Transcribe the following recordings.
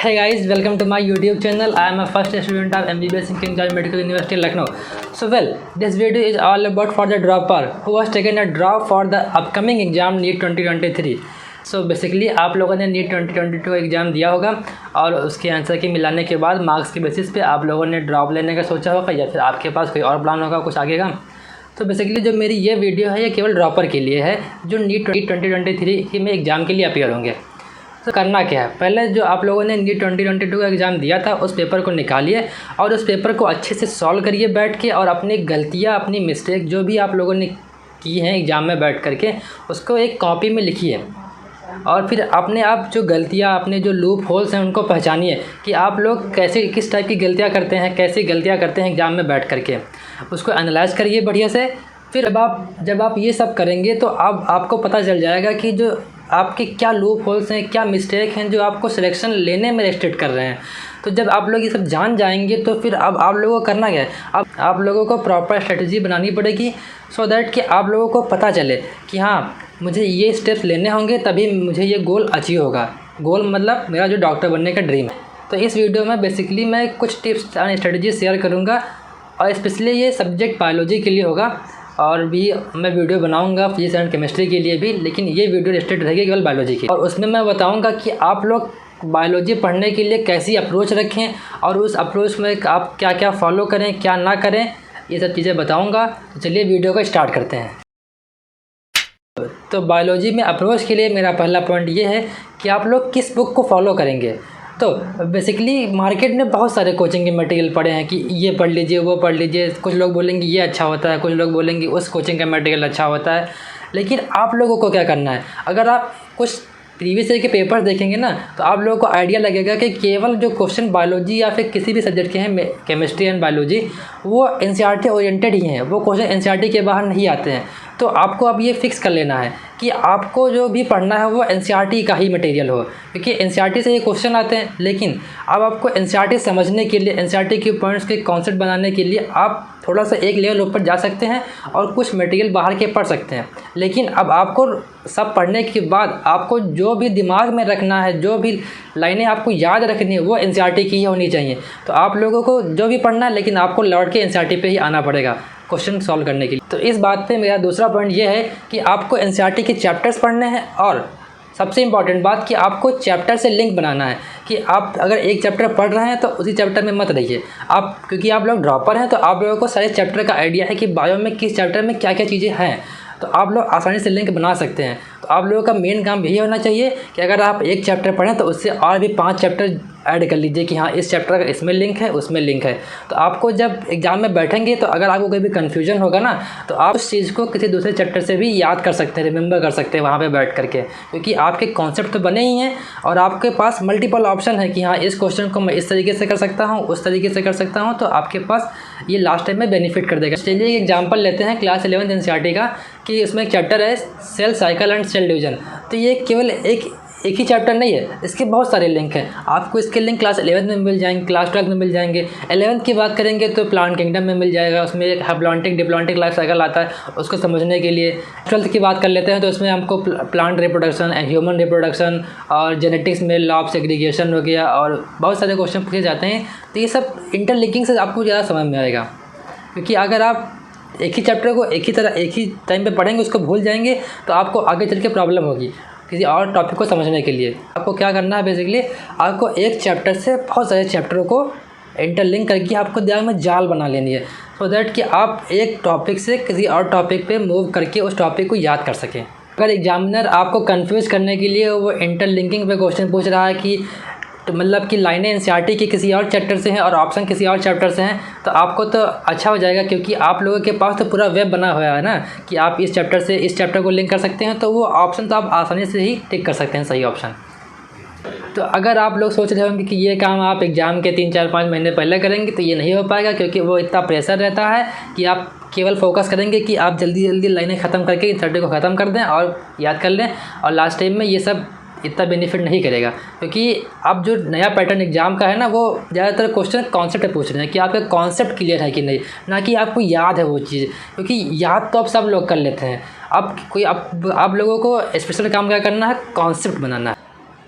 Hey guys, welcome to my YouTube channel. I am a first student of MBBS in King George Medical University, Lucknow. This video is all about for the dropper who was taken a drop for the upcoming exam NEET 2023. So basically आप लोगों ने NEET 2022 exam दिया होगा और उसके answer की मिलाने के बाद मार्क्स के बेसिस पे आप लोगों ने ड्रॉप लेने का सोचा होगा या फिर आपके पास कोई और प्लान होगा कुछ आगे का। तो बेसिकली जो मेरी ये वीडियो है ये केवल ड्रॉपर के लिए है जो नीट 2023 में एग्ज़ाम के लिए अपीयर होंगे। तो करना क्या है, पहले जो आप लोगों ने नीट 2022 का एग्ज़ाम दिया था उस पेपर को निकालिए और उस पेपर को अच्छे से सॉल्व करिए बैठ के, और अपनी गलतियाँ अपनी मिस्टेक जो भी आप लोगों ने की हैं एग्ज़ाम में बैठ करके उसको एक कॉपी में लिखिए और फिर अपने आप जो गलतियाँ अपने जो लूप होल्स हैं उनको पहचानिए कि आप लोग कैसे किस टाइप की गलतियाँ करते हैं, कैसी गलतियाँ करते हैं एग्ज़ाम में बैठ करके, उसको एनालाइज करिए बढ़िया से। फिर जब आप ये सब करेंगे तो आपको पता चल जाएगा कि जो आपके क्या लूप होल्स हैं, क्या मिस्टेक हैं जो आपको सिलेक्शन लेने में रेस्ट्रिक्ट कर रहे हैं। तो जब आप लोग ये सब जान जाएंगे तो फिर अब आप लोगों को करना क्या है, आप लोगों को प्रॉपर स्ट्रेटजी बनानी पड़ेगी सो दैट कि आप लोगों को पता चले कि हाँ मुझे ये स्टेप्स लेने होंगे तभी मुझे ये गोल अचीव होगा। गोल मतलब मेरा जो डॉक्टर बनने का ड्रीम है। तो इस वीडियो में बेसिकली मैं कुछ टिप्स एंड स्ट्रेटजी शेयर करूँगा और स्पेशली ये सब्जेक्ट बायोलॉजी के लिए होगा और भी मैं वीडियो बनाऊंगा फिजिक्स एंड केमिस्ट्री के लिए भी, लेकिन ये वीडियो रिलेटेड रहेगी केवल बायोलॉजी की। और उसमें मैं बताऊंगा कि आप लोग बायोलॉजी पढ़ने के लिए कैसी अप्रोच रखें और उस अप्रोच में आप क्या क्या फॉलो करें क्या ना करें, ये सब चीज़ें बताऊंगा। तो चलिए वीडियो को स्टार्ट करते हैं। तो बायोलॉजी में अप्रोच के लिए मेरा पहला पॉइंट ये है कि आप लोग किस बुक को फॉलो करेंगे। तो बेसिकली मार्केट में बहुत सारे कोचिंग के मटेरियल पड़े हैं कि ये पढ़ लीजिए वो पढ़ लीजिए। कुछ लोग बोलेंगे ये अच्छा होता है, कुछ लोग बोलेंगे उस कोचिंग का मटेरियल अच्छा होता है, लेकिन आप लोगों को क्या करना है, अगर आप कुछ प्रीवियस ईयर के पेपर देखेंगे ना तो आप लोगों को आइडिया लगेगा कि केवल जो क्वेश्चन बायोलॉजी या फिर किसी भी सब्जेक्ट के हैं केमिस्ट्री एंड बायोलॉजी वो एनसीईआरटी ओरिएंटेड ही हैं, वो क्वेश्चन एनसीईआरटी के बाहर नहीं आते हैं। तो आपको अब ये फिक्स कर लेना है कि आपको जो भी पढ़ना है वो एनसीईआरटी का ही मटेरियल हो, क्योंकि एनसीईआरटी से ये क्वेश्चन आते हैं। लेकिन अब आपको एनसीईआरटी समझने के लिए, एनसीईआरटी के पॉइंट्स के कॉन्सेप्ट बनाने के लिए आप थोड़ा सा एक लेवल ऊपर जा सकते हैं और कुछ मटेरियल बाहर के पढ़ सकते हैं। लेकिन अब आपको सब पढ़ने के बाद आपको जो भी दिमाग में रखना है, जो भी लाइनें आपको याद रखनी है वो एनसीईआरटी की ही होनी चाहिए। तो आप लोगों को जो भी पढ़ना है लेकिन आपको लौट के एनसीईआरटी पे ही आना पड़ेगा क्वेश्चन सॉल्व करने के लिए। तो इस बात पे मेरा दूसरा पॉइंट ये है कि आपको एनसीईआरटी के चैप्टर्स पढ़ने हैं और सबसे इम्पॉर्टेंट बात कि आपको चैप्टर से लिंक बनाना है कि आप अगर एक चैप्टर पढ़ रहे हैं तो उसी चैप्टर में मत रहिए आप, क्योंकि आप लोग ड्रॉपर हैं तो आप लोगों को सारे चैप्टर का आइडिया है कि बायो में किस चैप्टर में क्या क्या चीज़ें हैं, तो आप लोग आसानी से लिंक बना सकते हैं। तो आप लोगों का मेन काम यही होना चाहिए कि अगर आप एक चैप्टर पढ़ें तो उससे और भी 5 चैप्टर ऐड कर लीजिए कि हाँ इस चैप्टर का इसमें लिंक है उसमें लिंक है। तो आपको जब एग्ज़ाम में बैठेंगे तो अगर आपको कोई भी कन्फ्यूजन होगा ना तो आप उस चीज़ को किसी दूसरे चैप्टर से भी याद कर सकते हैं, रिमेंबर कर सकते हैं वहाँ पे बैठ करके, क्योंकि आपके कॉन्सेप्ट तो बने ही हैं और आपके पास मल्टीपल ऑप्शन है कि हाँ इस क्वेश्चन को मैं इस तरीके से कर सकता हूँ उस तरीके से कर सकता हूँ। तो आपके पास ये लास्ट टाइम में बेनिफिट कर देगा। चलिए एक एग्जाम्पल लेते हैं क्लास 11th एनसीईआरटी का कि इसमें एक चैप्टर है cell cycle and cell division. तो ये केवल एक ही चैप्टर नहीं है, इसके बहुत सारे लिंक हैं। आपको इसके लिंक क्लास 11th में मिल जाएंगे, क्लास 12th में मिल जाएंगे। 11th की बात करेंगे तो प्लांट किंगडम में मिल जाएगा, उसमें एक हैप्लॉन्टिक डिप्लॉन्टिक लाइफ साइकिल आता है उसको समझने के लिए। 12th की बात कर लेते हैं तो उसमें हमको plant reproduction and human reproduction और जेनेटिक्स में लॉ ऑफ सेग्रीगेशन हो गया और बहुत सारे क्वेश्चन पूछे जाते हैं। तो ये सब इंटरलिंकिंग से आपको ज़्यादा समझ में आएगा, क्योंकि अगर आप एक ही चैप्टर को एक ही टाइम पे पढ़ेंगे उसको भूल जाएंगे तो आपको आगे चल के प्रॉब्लम होगी किसी और टॉपिक को समझने के लिए। आपको क्या करना है, बेसिकली आपको एक चैप्टर से बहुत सारे चैप्टरों को इंटरलिंक करके आपको दिमाग में जाल बना लेनी है सो दैट कि आप एक टॉपिक से किसी और टॉपिक पे मूव करके उस टॉपिक को याद कर सकें। अगर एग्जामिनर आपको कंफ्यूज करने के लिए वो इंटरलिंकिंग पे क्वेश्चन पूछ रहा है कि तो मतलब कि लाइनें एनसीईआरटी की किसी और चैप्टर से हैं और ऑप्शन किसी और चैप्टर से हैं, तो आपको तो अच्छा हो जाएगा क्योंकि आप लोगों के पास तो पूरा वेब बना हुआ है ना कि आप इस चैप्टर से इस चैप्टर को लिंक कर सकते हैं। तो वो ऑप्शन तो आप आसानी से ही टिक कर सकते हैं सही ऑप्शन। तो अगर आप लोग सोच रहे होंगे कि ये काम आप एग्ज़ाम के 3-4-5 महीने पहले करेंगे तो ये नहीं हो पाएगा, क्योंकि वो इतना प्रेशर रहता है कि आप केवल फोकस करेंगे कि आप जल्दी जल्दी लाइनें ख़त्म करके इन सब्जेक्ट को ख़त्म कर दें और याद कर लें, और लास्ट टाइम में ये सब इतना बेनिफिट नहीं करेगा। क्योंकि अब जो नया पैटर्न एग्जाम का है ना वो ज़्यादातर क्वेश्चन कॉन्सेप्ट पे पूछ रहे हैं कि आपका कॉन्सेप्ट क्लियर है कि नहीं, ना कि आपको याद है वो चीज़, क्योंकि याद तो अब सब लोग कर लेते हैं। अब कोई आप लोगों को स्पेशल काम क्या करना है, कॉन्सेप्ट बनाना है।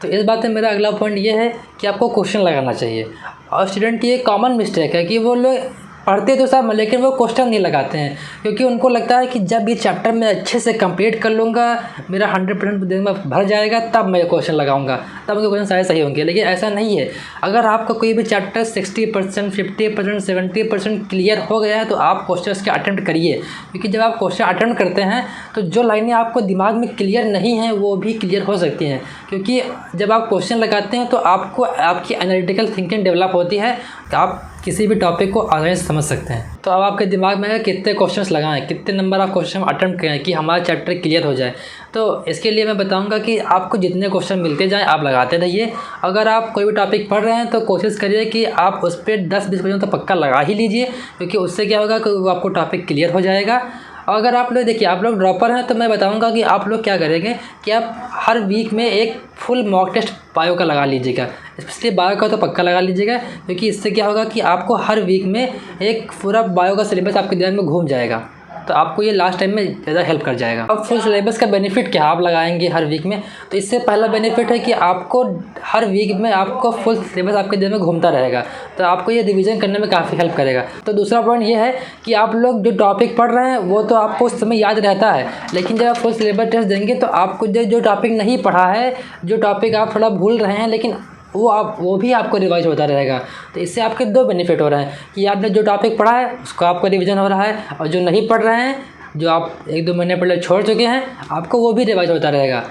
तो इस बात में मेरा अगला पॉइंट ये है कि आपको क्वेश्चन लगाना चाहिए। और स्टूडेंट की एक कॉमन मिस्टेक है कि वो लोग पढ़ते तो सब लेकिन वो क्वेश्चन नहीं लगाते हैं, क्योंकि उनको लगता है कि जब ये चैप्टर मैं अच्छे से कंप्लीट कर लूँगा, मेरा 100% दिन में भर जाएगा, तब मैं क्वेश्चन लगाऊंगा, तब उनके क्वेश्चन सारे सही होंगे। लेकिन ऐसा नहीं है। अगर आपका कोई भी चैप्टर 60%, 50%, 70% क्लियर हो गया है तो आप क्वेश्चन के अटैम्प्ट करिए, क्योंकि जब आप क्वेश्चन अटैम्प्ट करते हैं तो जो लाइनें आपको दिमाग में क्लियर नहीं हैं वो भी क्लियर हो सकती हैं, क्योंकि जब आप क्वेश्चन लगाते हैं तो आपको आपकी एनालिटिकल थिंकिंग डेवलप होती है, तो आप किसी भी टॉपिक को आसानी से समझ सकते हैं। तो अब आपके दिमाग में है कितने क्वेश्चंस लगाएं, कितने नंबर आप क्वेश्चन अटेम्प्ट करें कि हमारा चैप्टर क्लियर हो जाए। तो इसके लिए मैं बताऊंगा कि आपको जितने क्वेश्चन मिलते जाएं आप लगाते रहिए। अगर आप कोई भी टॉपिक पढ़ रहे हैं तो कोशिश करिए कि आप उस पर 10-20 क्वेश्चन तो पक्का लगा ही लीजिए, क्योंकि उससे क्या होगा कि वो आपको टॉपिक क्लियर हो जाएगा। और अगर आप लोग देखिए आप लोग ड्रॉपर हैं तो मैं बताऊंगा कि आप लोग क्या करेंगे कि आप हर वीक में एक फुल मॉक टेस्ट बायो का लगा लीजिएगा, स्पेशली बायो का तो पक्का लगा लीजिएगा, क्योंकि इससे क्या होगा कि आपको हर वीक में एक पूरा बायो का सिलेबस आपके दिमाग में घूम जाएगा, तो आपको ये लास्ट टाइम में ज़्यादा हेल्प कर जाएगा। अब फुल सिलेबस का बेनिफिट क्या आप लगाएंगे हर वीक में, तो इससे पहला बेनिफिट है कि आपको हर वीक में आपको फुल सिलेबस आपके दिमाग में घूमता रहेगा, तो आपको ये रिवीजन करने में काफ़ी हेल्प करेगा। तो दूसरा पॉइंट ये है कि आप लोग जो टॉपिक पढ़ रहे हैं वो तो आपको उस समय याद रहता है, लेकिन जब आप फुल सिलेबस टेस्ट देंगे तो आपको जो टॉपिक नहीं पढ़ा है, जो टॉपिक आप थोड़ा भूल रहे हैं, लेकिन वो भी आपको रिवाइज होता रहेगा। तो इससे आपके दो बेनिफिट हो रहे हैं कि आपने जो टॉपिक पढ़ा है उसको आपको रिवीजन हो रहा है, और जो नहीं पढ़ रहे हैं, जो आप 1-2 महीने पहले छोड़ चुके हैं, आपको वो भी रिवाइज होता रहेगा।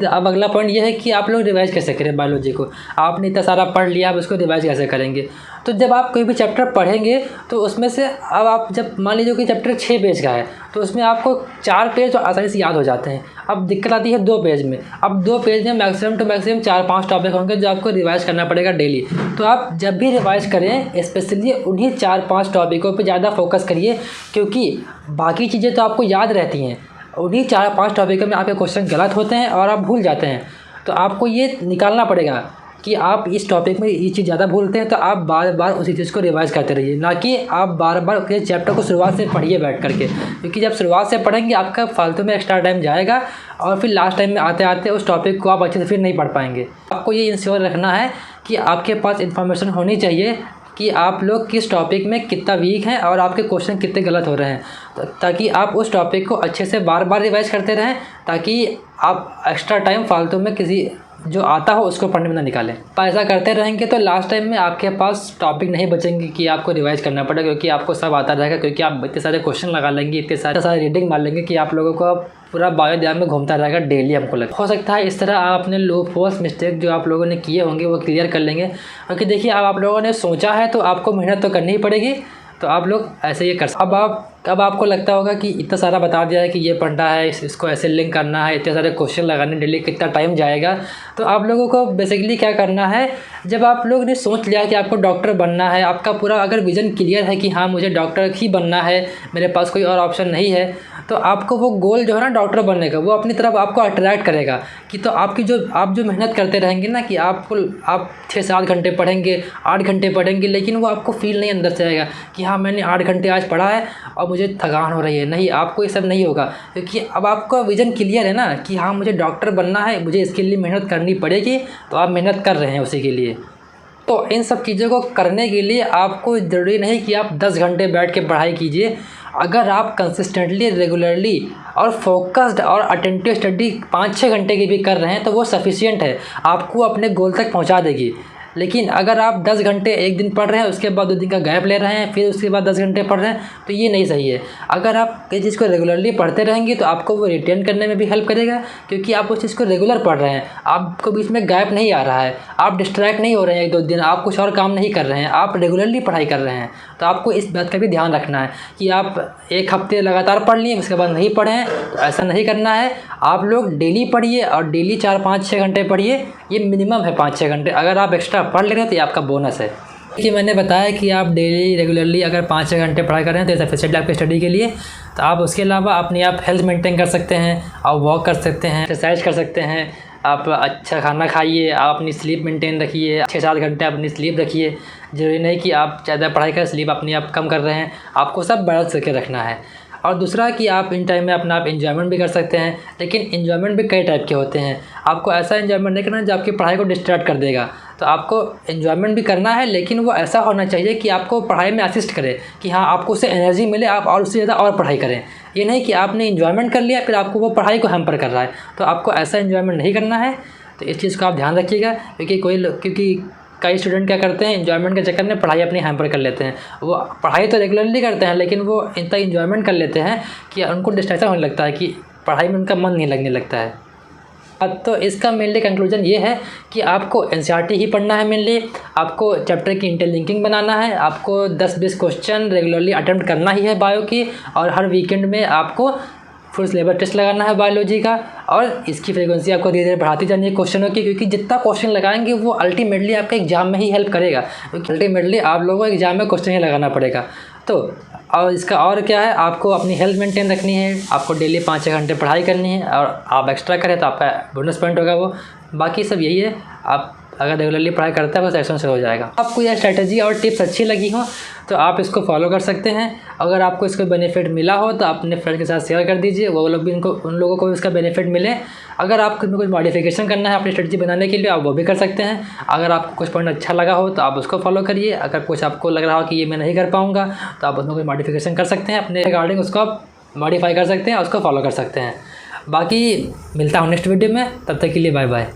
अब अगला पॉइंट ये है कि आप लोग रिवाइज कैसे करें बायोलॉजी को। आपने इतना सारा पढ़ लिया, आप उसको रिवाइज कैसे करेंगे। तो जब आप कोई भी चैप्टर पढ़ेंगे तो उसमें से अब आप जब मान लीजिए कि चैप्टर 6 पेज का है तो उसमें आपको 4 पेज तो आसानी से याद हो जाते हैं। अब दिक्कत आती है 2 पेज में। अब 2 पेज में मैक्सिमम टू मैक्सिमम 4-5 टॉपिक होंगे जो आपको रिवाइज करना पड़ेगा डेली। तो आप जब भी रिवाइज करें स्पेशली उन्हीं 4-5 टॉपिकों पर ज़्यादा फोकस करिए, क्योंकि बाकी चीज़ें तो आपको याद रहती हैं, उन्हीं 4-5 टॉपिकों में आपके क्वेश्चन गलत होते हैं और आप भूल जाते हैं। तो आपको ये निकालना पड़ेगा कि आप इस टॉपिक में ये चीज़ ज़्यादा भूलते हैं, तो आप बार बार उसी चीज़ को रिवाइज करते रहिए, ना कि आप बार बार उस चैप्टर को शुरुआत से पढ़िए बैठ करके, क्योंकि जब शुरुआत से पढ़ेंगे आपका फालतू में एक्स्ट्रा टाइम जाएगा और फिर लास्ट टाइम में आते आते उस टॉपिक को आप अच्छे से फिर नहीं पढ़ पाएंगे। आपको ये इंश्योर रखना है कि आपके पास इन्फॉर्मेशन होनी चाहिए कि आप लोग किस टॉपिक में कितना वीक हैं और आपके क्वेश्चन कितने गलत हो रहे हैं, ताकि आप उस टॉपिक को अच्छे से बार बार रिवाइज करते रहें, ताकि आप एक्स्ट्रा टाइम फालतू में किसी जो आता हो उसको पढ़ने में ना निकालें। ऐसा करते रहेंगे तो लास्ट टाइम में आपके पास टॉपिक नहीं बचेंगे कि आपको रिवाइज करना पड़ेगा, क्योंकि आपको सब आता रहेगा, क्योंकि आप इतने सारे क्वेश्चन लगा लेंगे, इतने सारे रीडिंग मार लेंगे कि आप लोगों को पूरा बायो दिमाग में घूमता रहेगा डेली। हमको लगता हो सकता है इस तरह आप अपने लो फर्स्ट मिस्टेक जो आप लोगों ने किए होंगे वो क्लियर कर लेंगे, क्योंकि देखिए अब आप लोगों ने सोचा है तो आपको मेहनत तो करनी ही पड़ेगी, तो आप लोग ऐसे ये कर सकते। अब आपको लगता होगा कि इतना सारा बता दिया है कि ये पढ़ना है, इसको ऐसे लिंक करना है, इतने सारे क्वेश्चन लगाने डेली कितना टाइम जाएगा। तो आप लोगों को बेसिकली क्या करना है, जब आप लोग ने सोच लिया कि आपको डॉक्टर बनना है, आपका पूरा अगर विज़न क्लियर है कि हाँ मुझे डॉक्टर ही बनना है, मेरे पास कोई और ऑप्शन नहीं है, तो आपको वो गोल जो है ना डॉक्टर बनने का, वो अपनी तरफ आपको अट्रैक्ट करेगा। कि तो आपकी आप जो मेहनत करते रहेंगे ना कि आप 6-7 घंटे पढ़ेंगे, 8 घंटे पढ़ेंगे, लेकिन वो आपको फील नहीं अंदर से आएगा कि हाँ मैंने 8 घंटे आज पढ़ा है और मुझे थकान हो रही है। नहीं, आपको ये सब नहीं होगा, क्योंकि अब आपका विज़न क्लियर है ना कि हाँ मुझे डॉक्टर बनना है, मुझे इसके लिए मेहनत करनी पड़ेगी, तो आप मेहनत कर रहे हैं उसी के लिए। तो इन सब चीज़ों को करने के लिए आपको ज़रूरी नहीं कि आप 10 घंटे बैठ के पढ़ाई कीजिए। अगर आप कंसिस्टेंटली, रेगुलरली और फोकस्ड और अटेंटिव स्टडी 5-6 घंटे की भी कर रहे हैं तो वो सफिशिएंट है, आपको अपने गोल तक पहुंचा देगी। लेकिन अगर आप 10 घंटे एक दिन पढ़ रहे हैं, उसके बाद 2 दिन का गैप ले रहे हैं, फिर उसके बाद 10 घंटे पढ़ रहे हैं, तो ये नहीं सही है। अगर आप किसी चीज़ को रेगुलरली पढ़ते रहेंगे तो आपको वो रिटेन करने में भी हेल्प करेगा, क्योंकि आप उस चीज़ को रेगुलर पढ़ रहे हैं, आपको बीच में गैप नहीं आ रहा है, आप डिस्ट्रैक्ट नहीं हो रहे हैं 1-2 दिन, आप कुछ और काम नहीं कर रहे हैं, आप रेगुलरली पढ़ाई कर रहे हैं। तो आपको इस बात का भी ध्यान रखना है कि आप 1 हफ्ते लगातार पढ़ लिए उसके बाद नहीं पढ़ें, तो ऐसा नहीं करना है। आप लोग डेली पढ़िए और डेली 4-5-6 घंटे पढ़िए, ये मिनिमम है 5-6 घंटे। अगर आप एक्स्ट्रा पढ़ ले रहे हैं तो ये आपका बोनस है। कि मैंने बताया कि आप डेली रेगुलरली अगर 5-6 घंटे पढ़ाई कर रहे हैं तो ये सफिशिएंट आपकी स्टडी के लिए। तो आप उसके अलावा अपनी आप हेल्थ मेंटेन कर सकते हैं, आप वॉक कर सकते हैं, एक्सरसाइज कर सकते हैं, आप अच्छा खाना खाइए, आप अपनी स्लीप मेंटेन रखिए, 6-7 घंटे अपनी स्लीप रखिए। ज़रूरी नहीं कि आप ज़्यादा पढ़ाई कर स्लीप अपनी आप कम कर रहे हैं, आपको सब बैलेंस करके रखना है। और दूसरा कि आप इन टाइम में अपना आप एन्जॉयमेंट भी कर सकते हैं, लेकिन एन्जॉयमेंट भी कई टाइप के होते हैं। आपको ऐसा एन्जॉयमेंट नहीं करना जो आपकी पढ़ाई को डिस्ट्रैक्ट कर देगा। तो आपको एन्जॉयमेंट भी करना है, लेकिन वो ऐसा होना चाहिए कि आपको पढ़ाई में असिस्ट करे, कि हाँ आपको उससे एनर्जी मिले, आप और उससे ज़्यादा और पढ़ाई करें। ये नहीं कि आपने एन्जॉयमेंट कर लिया फिर आपको वो पढ़ाई को हैम्पर कर रहा है। तो आपको ऐसा एन्जॉयमेंट नहीं करना है। तो इस चीज़ का आप ध्यान रखिएगा, क्योंकि कई स्टूडेंट क्या करते हैं, एन्जॉयमेंट के चक्कर में पढ़ाई अपनी हैम्पर कर लेते हैं। वो पढ़ाई तो रेगुलरली करते हैं, लेकिन वो इतना एन्जॉयमेंट कर लेते हैं कि उनको डिस्ट्रैक्शन होने लगता है, कि पढ़ाई में उनका मन नहीं लगने लगता है। तो इसका मेनली कंक्लूजन ये है कि आपको एनसीईआरटी ही पढ़ना है। मेनली आपको चैप्टर की इंटरलिंकिंग बनाना है, आपको 10-20 क्वेश्चन रेगुलरली अटेम्प्ट करना ही है बायो की, और हर वीकेंड में आपको फुल सिलेबस टेस्ट लगाना है बायोलॉजी का, और इसकी फ्रीक्वेंसी आपको धीरे धीरे बढ़ाती जानी है क्वेश्चनों की, क्योंकि जितना क्वेश्चन लगाएंगे वो अल्टीमेटली आपके एग्जाम में ही हेल्प करेगा, क्योंकि अल्टीमेटली आप लोगों को एग्जाम में क्वेश्चन ही लगाना पड़ेगा। तो और इसका और क्या है, आपको अपनी हेल्थ मेंटेन रखनी है, आपको डेली 5-6 घंटे पढ़ाई करनी है, और आप एक्स्ट्रा करें तो आपका बोनस पॉइंट होगा वो। बाकी सब यही है, आप अगर रेगुलरली पढ़ाई करते हैं बस एक्शन से हो जाएगा। आपको यह स्ट्रैटेजी और टिप्स अच्छी लगी हो तो आप इसको फॉलो कर सकते हैं। अगर आपको इसका बेनिफिट मिला हो तो अपने फ्रेंड के साथ शेयर कर दीजिए, वो लोग भी उन लोगों को इसका बेनिफिट मिले। अगर आपको कुछ मॉडिफिकेशन करना है अपनी स्ट्रेटजी बनाने के लिए, आप वो भी कर सकते हैं। अगर आपको कुछ पॉइंट अच्छा लगा हो तो आप उसको फॉलो करिए। अगर कुछ आपको लग रहा हो कि ये मैं नहीं कर पाऊँगा तो आप उसमें कोई मॉडिफिकेशन कर सकते हैं, अपने रिगार्डिंग उसको आप मॉडिफाई कर सकते हैं, उसको फॉलो कर सकते हैं। बाकी मिलता हूँ नेक्स्ट वीडियो में, तब तक के लिए बाय बाय।